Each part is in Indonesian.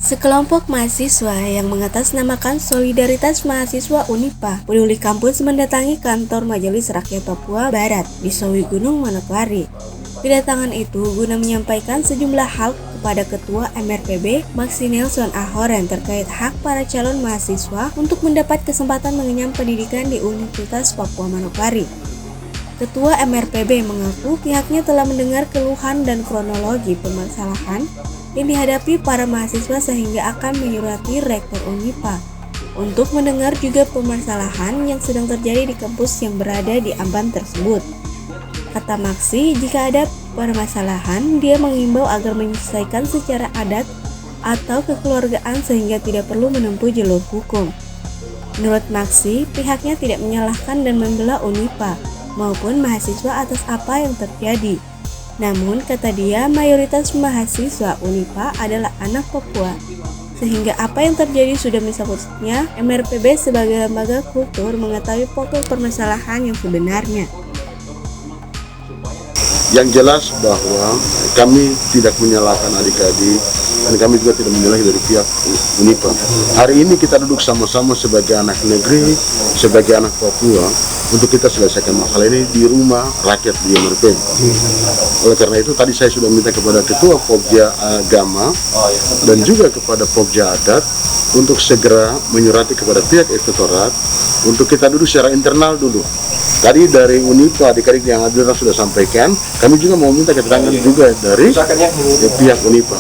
Sekelompok mahasiswa yang mengatasnamakan Solidaritas Mahasiswa Unipa Peduli Kampus mendatangi kantor Majelis Rakyat Papua Barat di Sawi Gunung Manokwari. Kedatangan itu guna menyampaikan sejumlah hal kepada Ketua MRPB Maxi Nelson Ahoren terkait hak para calon mahasiswa untuk mendapat kesempatan mengenyam pendidikan di Universitas Papua Manokwari. Ketua MRPB mengaku pihaknya telah mendengar keluhan dan kronologi permasalahan yang dihadapi para mahasiswa sehingga akan menyurati Rektor Unipa untuk mendengar juga permasalahan yang sedang terjadi di kampus yang berada di Amban tersebut. Kata Maxi, jika ada permasalahan, dia mengimbau agar menyelesaikan secara adat atau kekeluargaan sehingga tidak perlu menempuh jalur hukum. Menurut Maxi, pihaknya tidak menyalahkan dan membela Unipa maupun mahasiswa atas apa yang terjadi. Namun, kata dia, mayoritas mahasiswa Unipa adalah anak Papua, sehingga apa yang terjadi sudah seharusnya MRPB sebagai lembaga kultur mengetahui pokok permasalahan yang sebenarnya. Yang jelas bahwa kami tidak menyalahkan adik-adik dan kami juga tidak menyalahkan dari pihak Unipa. Hari ini kita duduk sama-sama sebagai anak negeri, sebagai anak Papua untuk kita selesaikan masalah ini di rumah rakyat di MRPB. Oleh karena itu tadi saya sudah minta kepada Ketua Pokja Agama dan juga kepada Pokja Adat untuk segera menyurati kepada pihak Inspektorat untuk kita duduk secara internal dulu. Tadi dari Unipa, adik-adik yang hadir sudah sampaikan, kami juga mau minta keterangan juga dari pihak Unipa.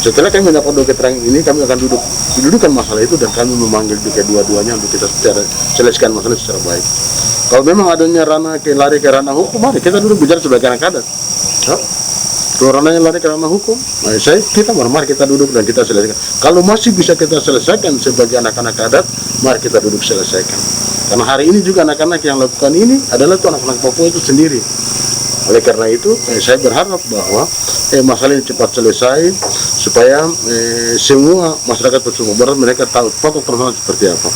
Setelah kami mendapat dua keterangan ini, kami akan dudukan masalah itu dan kami memanggil kedua-duanya untuk kita selesaikan masalah secara baik. Kalau memang adanya lari ke ranah hukum, mari kita duduk bicara sebagai anak adat. Kalau ranahnya lari ke ranah hukum, mari kita duduk dan kita selesaikan. Kalau masih bisa kita selesaikan sebagai anak-anak adat, mari kita duduk selesaikan. Karena hari ini juga anak-anak yang lakukan ini adalah itu anak-anak Papua itu sendiri. Oleh karena itu, saya berharap bahwa masalah ini cepat selesai supaya semua masyarakat Papua Barat mereka tahu pokok permasalahan seperti apa.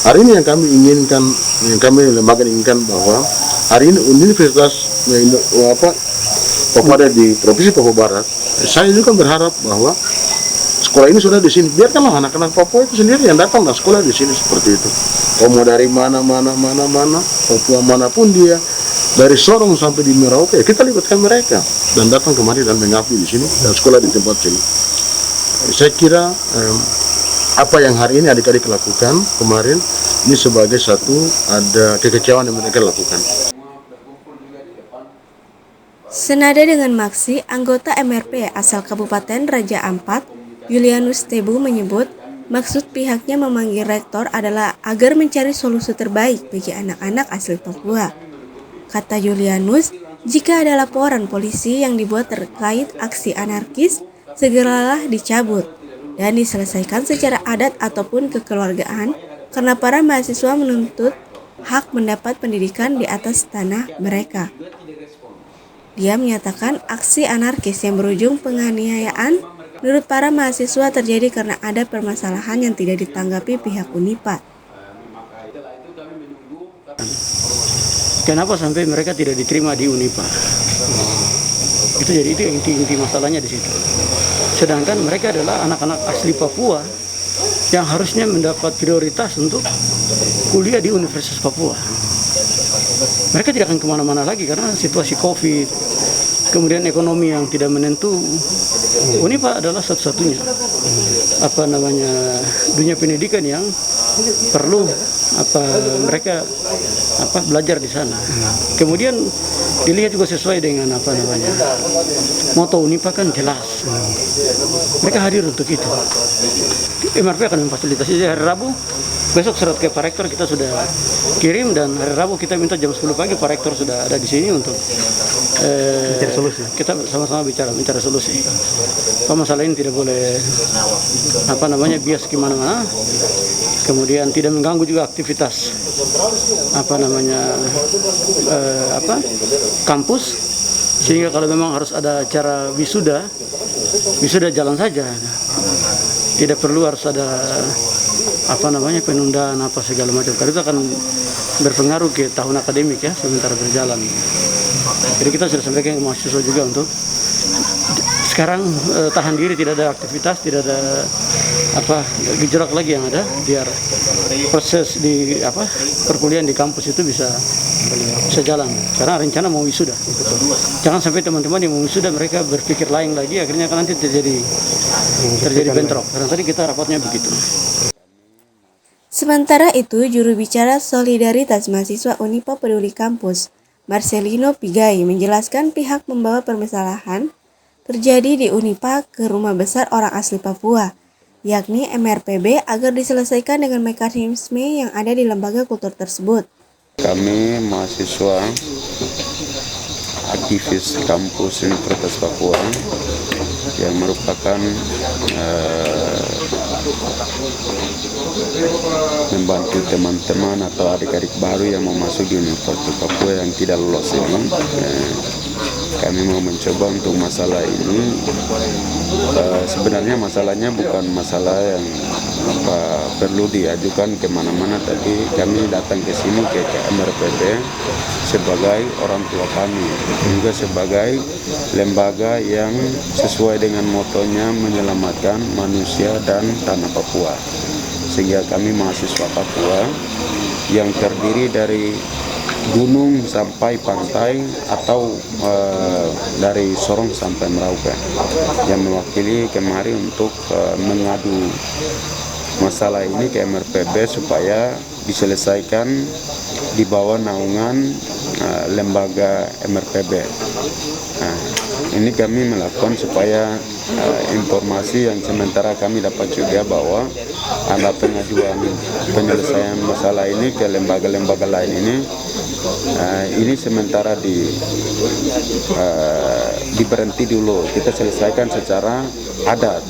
Hari ini yang kami inginkan, yang kami lembaga inginkan bahwa hari ini Universitas Papua di Provinsi Papua Barat, saya juga berharap bahwa sekolah ini sudah di sini. Biarkanlah anak-anak Papua itu sendiri yang datang dan sekolah di sini seperti itu. Kalau mau dari mana, Papua manapun dia, dari Sorong sampai di Merauke, kita libatkan mereka dan datang kemari dan mengabdi di sini dan sekolah di tempat sini. Saya kira apa yang hari ini adik-adik lakukan kemarin ini sebagai satu ada kekecewaan yang mereka lakukan. Senada dengan Maxi, anggota MRP asal Kabupaten Raja Ampat, Julianus Tebu menyebut maksud pihaknya memanggil rektor adalah agar mencari solusi terbaik bagi anak-anak asli Papua. Kata Julianus, jika ada laporan polisi yang dibuat terkait aksi anarkis, segeralah dicabut dan diselesaikan secara adat ataupun kekeluargaan karena para mahasiswa menuntut hak mendapat pendidikan di atas tanah mereka. Dia menyatakan aksi anarkis yang berujung penganiayaan menurut para mahasiswa terjadi karena ada permasalahan yang tidak ditanggapi pihak Unipa. Kenapa sampai mereka tidak diterima di Unipa? Itu jadi itu inti masalahnya di situ. Sedangkan mereka adalah anak-anak asli Papua yang harusnya mendapat prioritas untuk kuliah di Universitas Papua. Mereka tidak akan kemana-mana lagi karena situasi COVID, kemudian ekonomi yang tidak menentu. Unipa adalah satu-satunya dunia pendidikan yang perlu mereka belajar di sana. Kemudian dilihat juga sesuai dengan moto Unipa kan jelas. Mereka hadir untuk itu. MRP akan memfasilitasi hari Rabu. Besok surat ke Pak Rektor kita sudah kirim dan hari Rabu kita minta jam 10 pagi Pak Rektor sudah ada di sini untuk mencari solusi. Kita sama-sama minta solusi. Masalah ini tidak boleh bias kemana-mana. Kemudian tidak mengganggu juga aktivitas kampus, sehingga kalau memang harus ada acara wisuda jalan saja. Tidak perlu harus ada penundaan segala macam. Karena itu akan berpengaruh ke tahun akademik sementara berjalan. Jadi kita sudah sampaikan ke mahasiswa juga untuk sekarang tahan diri, tidak ada aktivitas, tidak ada gejolak lagi yang ada, biar proses di perkuliahan di kampus itu bisa jalan. Karena rencana mau wisuda. Jangan sampai teman-teman yang mau wisuda mereka berpikir lain lagi, akhirnya kan nanti terjadi bentrok. Karena tadi kita rapatnya begitu. Sementara itu, juru bicara Solidaritas Mahasiswa Unipa Peduli Kampus, Marcelino Pigai, menjelaskan pihak membawa permasalahan terjadi di Unipa ke Rumah Besar Orang Asli Papua, yakni MRPB, agar diselesaikan dengan mekanisme yang ada di lembaga kultur tersebut. Kami mahasiswa aktivis kampus Universitas Papua yang merupakan membantu teman-teman atau adik-adik baru yang mau masuk di Universitas Papua yang tidak lolos ini. Kami mau mencoba untuk masalah ini. Sebenarnya masalahnya bukan masalah yang perlu diajukan kemana-mana, tapi kami datang ke sini ke MRPB sebagai orang tua kami, juga sebagai lembaga yang sesuai dengan motonya menyelamatkan manusia dan tanah Papua. Sehingga kami mahasiswa Papua yang terdiri dari gunung sampai pantai atau dari Sorong sampai Merauke yang mewakili kemari untuk mengadu masalah ini ke MRPB supaya diselesaikan di bawah naungan lembaga MRPB. Nah, ini kami melakukan supaya informasi yang sementara kami dapat juga bahwa ada pengajuan penyelesaian masalah ini ke lembaga-lembaga lain ini sementara diberhenti dulu, kita selesaikan secara adat.